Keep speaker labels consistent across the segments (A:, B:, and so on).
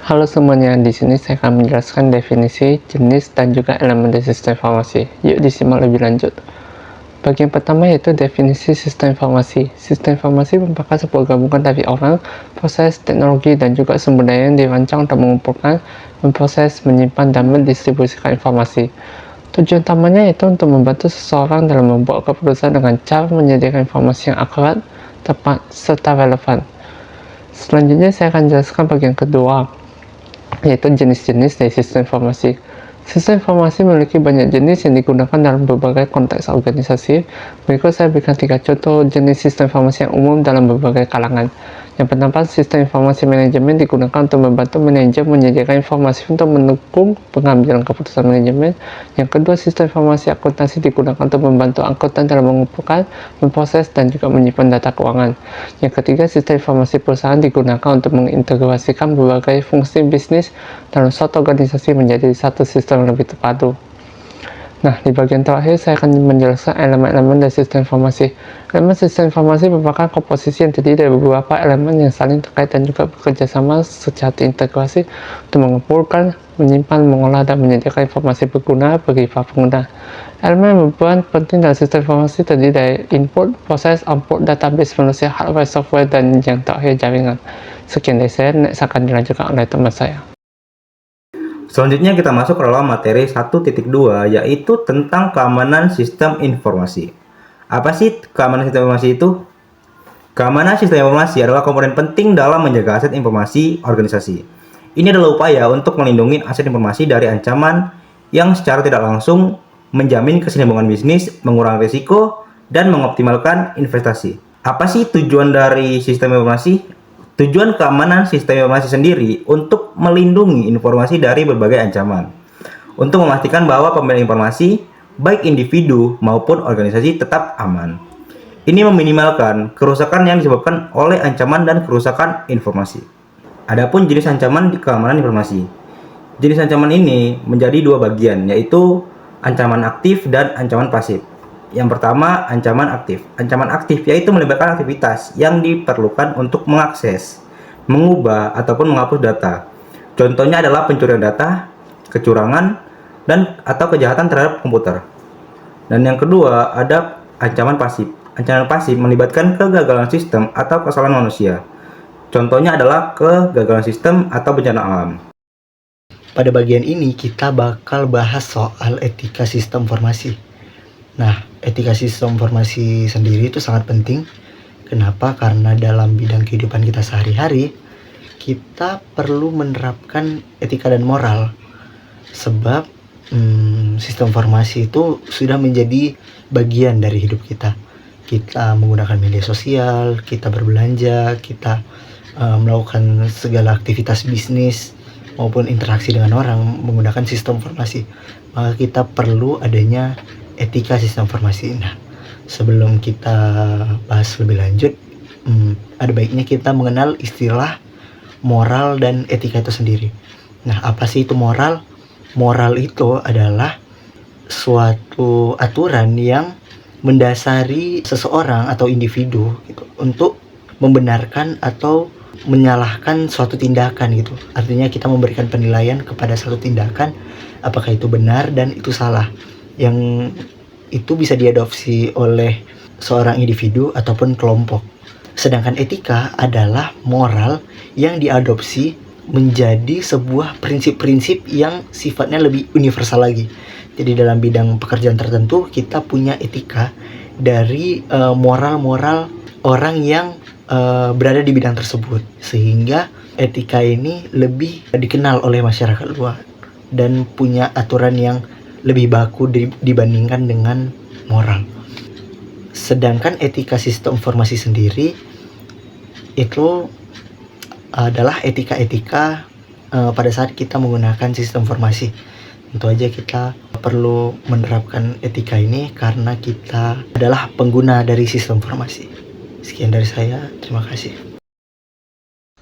A: Halo semuanya, di sini saya akan menjelaskan definisi, jenis, dan juga elemen dari sistem informasi. Yuk disimak lebih lanjut. Bagian pertama yaitu definisi sistem informasi. Sistem informasi merupakan sebuah gabungan dari orang, proses, teknologi, dan juga sumber daya yang dirancang untuk mengumpulkan, memproses, menyimpan, dan mendistribusikan informasi. Tujuan utamanya yaitu untuk membantu seseorang dalam membuat keputusan dengan cara menyediakan informasi yang akurat, tepat, serta relevan. Selanjutnya saya akan jelaskan bagian kedua, yaitu jenis-jenis dari sistem informasi. Sistem informasi memiliki banyak jenis yang digunakan dalam berbagai konteks organisasi. Berikut saya berikan 3 contoh jenis sistem informasi yang umum dalam berbagai kalangan. Yang pertama, sistem informasi manajemen digunakan untuk membantu manajer menyediakan informasi untuk mendukung pengambilan keputusan manajemen. Yang kedua, sistem informasi akuntansi digunakan untuk membantu akuntan dalam mengumpulkan, memproses, dan juga menyimpan data keuangan. Yang ketiga, sistem informasi perusahaan digunakan untuk mengintegrasikan berbagai fungsi bisnis dalam suatu organisasi menjadi satu sistem yang lebih terpadu. Nah, di bagian terakhir saya akan menjelaskan elemen-elemen dari sistem informasi. Elemen sistem informasi merupakan komposisi yang terdiri dari beberapa elemen yang saling terkait dan juga bekerja sama secara terintegrasi untuk mengumpulkan, menyimpan, mengolah, dan menyediakan informasi berguna bagi para pengguna. Elemen yang berperan penting dalam sistem informasi terdiri dari input, proses, output, database manusia, hardware, software, dan yang terakhir jaringan. Sekian dari saya, next akan dilanjutkan oleh teman saya.
B: Selanjutnya kita masuk ke dalam materi 1.2, yaitu tentang keamanan sistem informasi. Apa sih keamanan sistem informasi itu? Keamanan sistem informasi adalah komponen penting dalam menjaga aset informasi organisasi. Ini adalah upaya untuk melindungi aset informasi dari ancaman yang secara tidak langsung menjamin kesinambungan bisnis, mengurangi risiko, dan mengoptimalkan investasi. Apa sih tujuan dari sistem informasi? Tujuan keamanan sistem informasi sendiri untuk melindungi informasi dari berbagai ancaman, untuk memastikan bahwa pemilik informasi, baik individu maupun organisasi, tetap aman. Ini meminimalkan kerusakan yang disebabkan oleh ancaman dan kerusakan informasi. Adapun jenis ancaman di keamanan informasi. Jenis ancaman ini menjadi dua bagian, yaitu ancaman aktif dan ancaman pasif. Yang pertama, ancaman aktif. Ancaman aktif yaitu melibatkan aktivitas yang diperlukan untuk mengakses, mengubah, ataupun menghapus data. Contohnya adalah pencurian data, kecurangan, dan atau kejahatan terhadap komputer. Dan yang kedua, ada ancaman pasif. Ancaman pasif melibatkan kegagalan sistem atau kesalahan manusia. Contohnya adalah kegagalan sistem atau bencana alam.
C: Pada bagian ini kita bakal bahas soal etika sistem informasi. Nah, etika sistem informasi sendiri itu sangat penting. Kenapa? Karena dalam bidang kehidupan kita sehari-hari, kita perlu menerapkan etika dan moral. Sebab sistem informasi itu sudah menjadi bagian dari hidup kita. Kita menggunakan media sosial, kita berbelanja, kita melakukan segala aktivitas bisnis maupun interaksi dengan orang menggunakan sistem informasi. Maka kita perlu adanya etika sistem informasi. Nah, sebelum kita bahas lebih lanjut, ada baiknya kita mengenal istilah moral dan etika itu sendiri. Nah, apa sih itu moral? Moral itu adalah suatu aturan yang mendasari seseorang atau individu gitu, untuk membenarkan atau menyalahkan suatu tindakan gitu. Artinya kita memberikan penilaian kepada suatu tindakan, apakah itu benar dan itu salah. Yang itu bisa diadopsi oleh seorang individu ataupun kelompok. Sedangkan etika adalah moral yang diadopsi menjadi sebuah prinsip-prinsip yang sifatnya lebih universal lagi. Jadi dalam bidang pekerjaan tertentu kita punya etika dari moral-moral orang yang berada di bidang tersebut. Sehingga etika ini lebih dikenal oleh masyarakat luas dan punya aturan yang lebih baku dibandingkan dengan moral. Sedangkan etika sistem informasi sendiri itu adalah etika-etika pada saat kita menggunakan sistem informasi. Tentu aja kita perlu menerapkan etika ini karena kita adalah pengguna dari sistem informasi. Sekian dari saya, terima kasih.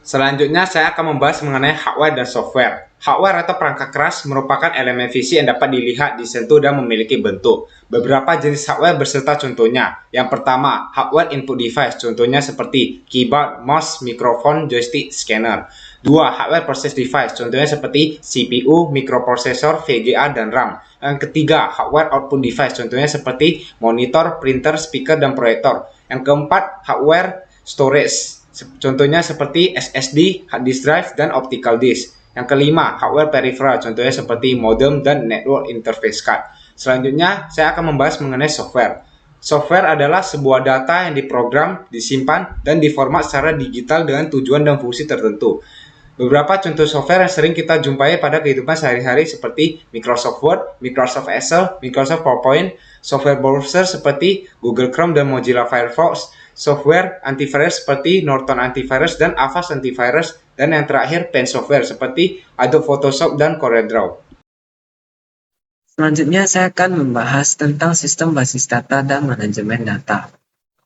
D: Selanjutnya saya akan membahas mengenai hardware dan software. Hardware atau perangkat keras merupakan elemen fisik yang dapat dilihat, disentuh, dan memiliki bentuk. Beberapa jenis hardware berserta contohnya. Yang pertama, hardware input device, contohnya seperti keyboard, mouse, mikrofon, joystick, scanner. 2. Hardware process device, contohnya seperti CPU, microprocessor, VGA, dan RAM. Yang ketiga, hardware output device, contohnya seperti monitor, printer, speaker, dan proyektor. Yang keempat, hardware storage, contohnya seperti SSD, hard disk drive, dan optical disk. Yang kelima, hardware peripheral, contohnya seperti modem dan network interface card. Selanjutnya, saya akan membahas mengenai software. Software adalah sebuah data yang diprogram, disimpan, dan diformat secara digital dengan tujuan dan fungsi tertentu. Beberapa contoh software yang sering kita jumpai pada kehidupan sehari-hari seperti Microsoft Word, Microsoft Excel, Microsoft PowerPoint, software browser seperti Google Chrome dan Mozilla Firefox, software antivirus seperti Norton Antivirus dan Avast Antivirus, dan yang terakhir pen software seperti Adobe Photoshop dan CorelDRAW.
E: Selanjutnya saya akan membahas tentang sistem basis data dan manajemen data.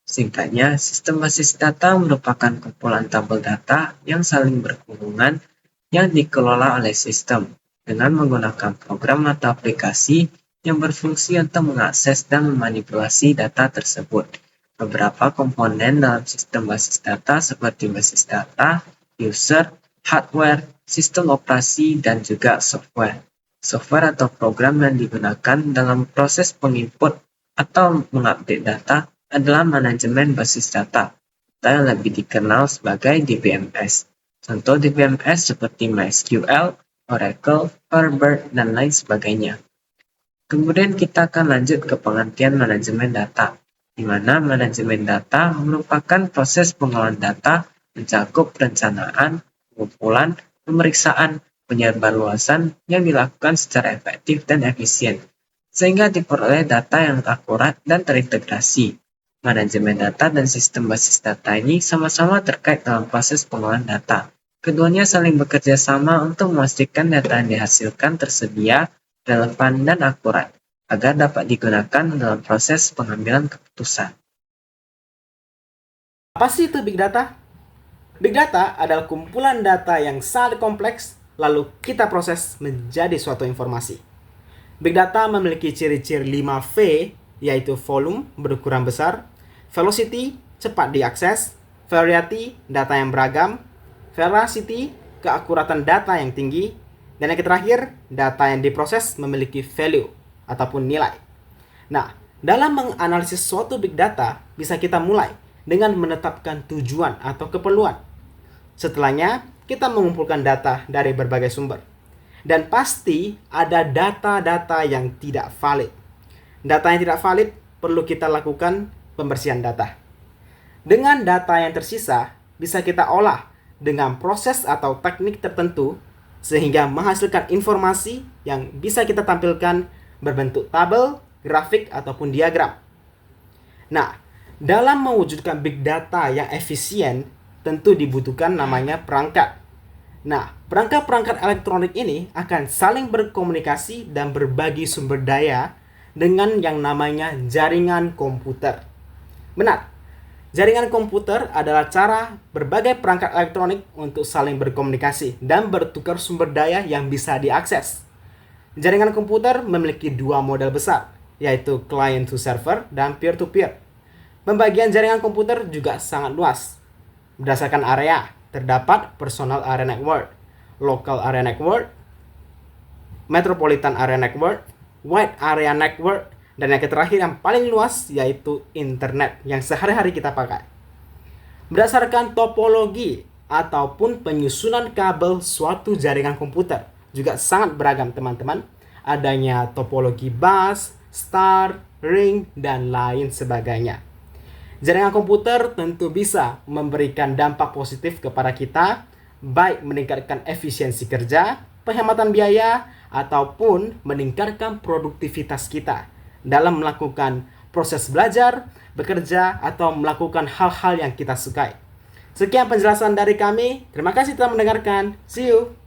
E: Singkatnya, sistem basis data merupakan kumpulan tabel data yang saling berhubungan yang dikelola oleh sistem dengan menggunakan program atau aplikasi yang berfungsi untuk mengakses dan memanipulasi data tersebut. Beberapa komponen dalam sistem basis data seperti basis data, user, hardware, sistem operasi, dan juga software. Software atau program yang digunakan dalam proses penginput atau mengupdate data adalah manajemen basis data atau yang lebih dikenal sebagai DBMS. Contoh DBMS seperti MySQL, Oracle, Firebird, dan lain sebagainya. Kemudian kita akan lanjut ke pengertian manajemen data, di mana manajemen data merupakan proses pengelolaan data mencakup perencanaan, pengumpulan, pemeriksaan, penyebarluasan yang dilakukan secara efektif dan efisien, sehingga diperoleh data yang akurat dan terintegrasi. Manajemen data dan sistem basis data ini sama-sama terkait dalam proses pengolahan data. Keduanya saling bekerja sama untuk memastikan data yang dihasilkan tersedia, relevan, dan akurat, agar dapat digunakan dalam proses pengambilan keputusan.
F: Apa sih itu Big Data? Big Data adalah kumpulan data yang sangat kompleks, lalu kita proses menjadi suatu informasi. Big Data memiliki ciri-ciri 5V, yaitu volume, berukuran besar, velocity, cepat diakses, variety, data yang beragam, veracity, keakuratan data yang tinggi, dan yang terakhir, data yang diproses memiliki value ataupun nilai. Nah, dalam menganalisis suatu big data, bisa kita mulai dengan menetapkan tujuan atau keperluan. Setelahnya, kita mengumpulkan data dari berbagai sumber. Dan pasti ada data-data yang tidak valid. Data yang tidak valid perlu kita lakukan pembersihan data. Dengan data yang tersisa, bisa kita olah dengan proses atau teknik tertentu sehingga menghasilkan informasi yang bisa kita tampilkan berbentuk tabel, grafik, ataupun diagram. Nah, dalam mewujudkan big data yang efisien, tentu dibutuhkan namanya perangkat. Nah, perangkat-perangkat elektronik ini akan saling berkomunikasi dan berbagi sumber daya dengan yang namanya jaringan komputer. Benar, jaringan komputer adalah cara berbagai perangkat elektronik untuk saling berkomunikasi dan bertukar sumber daya yang bisa diakses. Jaringan komputer memiliki dua model besar, yaitu client to server dan peer-to-peer. Pembagian jaringan komputer juga sangat luas. Berdasarkan area, terdapat personal area network, local area network, metropolitan area network, wide area network, dan yang terakhir yang paling luas yaitu internet yang sehari-hari kita pakai. Berdasarkan topologi ataupun penyusunan kabel suatu jaringan komputer juga sangat beragam teman-teman. Adanya topologi bus, star, ring, dan lain sebagainya. Jaringan komputer tentu bisa memberikan dampak positif kepada kita, baik meningkatkan efisiensi kerja, penghematan biaya, ataupun meningkatkan produktivitas kita dalam melakukan proses belajar, bekerja, atau melakukan hal-hal yang kita sukai. Sekian penjelasan dari kami. Terima kasih telah mendengarkan. See you!